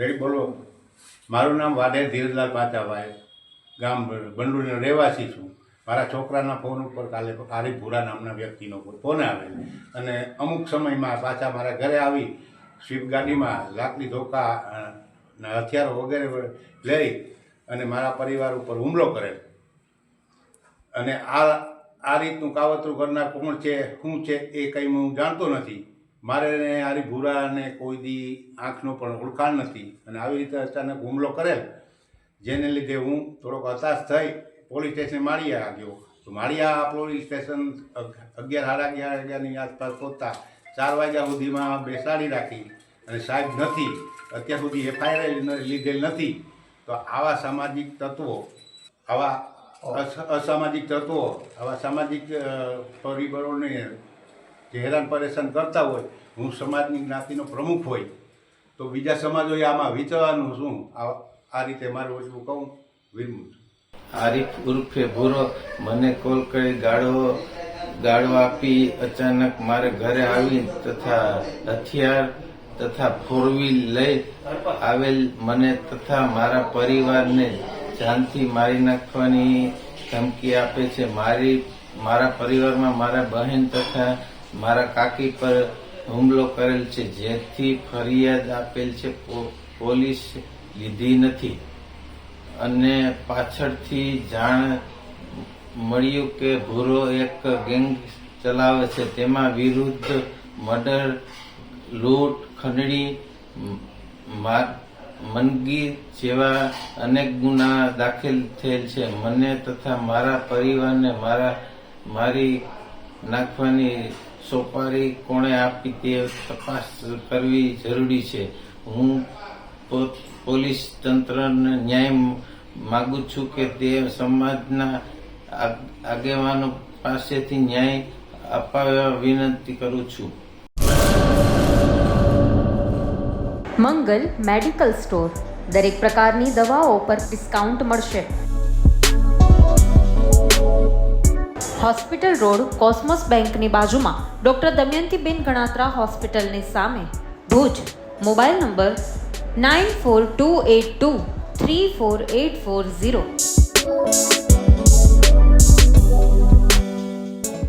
Ready બોલો. મારું નામ વાઢેર ધીરજલાલ પાચાભાઈ, ગામ બંડુરીનો રહેવાસી છું. મારા છોકરાના ફોન ઉપર કાલે આરીફ ભૂરા નામના વ્યક્તિનો ફોન આવેલ અને અમુક સમયમાં પાછા મારા ઘરે આવી સ્વિફ્ટ ગાડીમાં લાકડી ધોકા હથિયારો વગેરે લઈ અને મારા પરિવાર ઉપર હુમલો કરેલ. અને આ રીતનું કાવતરું કરનાર કોણ છે, શું છે એ કંઈ હું જાણતો નથી. મારે આરીફ ભૂરાને કોઈ દી આંખનો પણ ઓળખાણ નથી અને આવી રીતે અચાનક હુમલો કરેલ, જેને લીધે હું થોડોક હતાશ થઈ પોલીસ સ્ટેશન માળિયા ગયો. તો માળિયા પોલીસ સ્ટેશન 11:30 આસપાસ પહોંચતા 4 વાગ્યા સુધીમાં બેસાડી રાખી અને સાહેબ નથી, અત્યાર સુધી FIR લીધેલ નથી. તો આવા સામાજિક તત્વો, આવા અસામાજિક તત્વો, આવા સામાજિક પરિબળોને જે હેરાન પરેશાન કરતા હોય, હું સમાજની જ્ઞાતિનો પ્રમુખ હોય તો બીજા સમાજોએ આમાં વિચારવાનું શું? આ રીતે મારું એટલું કહું વિરમું છું. આરીફ ઉર્ફે ભૂરો મને કોલ કરી ગાળો આપી અચાનક મારે ઘરે આવી તથા હથિયાર તથા 4 વ્હીલ લઈ આવેલ મને તથા મારા પરિવારને જાનથી મારી નાખવાની ધમકી આપે છે. મારા પરિવારમાં મારા બહેન તથા મારા કાકી પર હુમલો કરેલ છે, જેથી ફરિયાદ આપેલ છે. પોલીસ લીધી નથી અને પાછળથી જાણ મળ્યું કે ભૂરો એક ગેંગ ચલાવે છે. તેમાં વિરુદ્ધ મર્ડર, લૂંટ, ખંડણી, મનગી જેવા અનેક ગુના દાખલ થયેલ છે. મને તથા મારા પરિવારને મારી નાખવાની સોપારી કોણે આપી તે તપાસ કરવી જરૂરી છે. હું પોલીસ તંત્રને ન્યાય માગું છું કે તે સમાજના આગેવાનો પાસેથી ન્યાય અપાવવા વિનંતી કરું છું. મંગલ મેડિકલ સ્ટોર, દરેક પ્રકારની દવાઓ પર ડિસ્કાઉન્ટ મળશે. હોસ્પિટલ રોડ, કોસ્મોસ બેંકની બાજુમાં, ડોક્ટર દમયંતીબેન ગણાત્રા હોસ્પિટલની સામે, ભુજ. Mobile number 9428234840.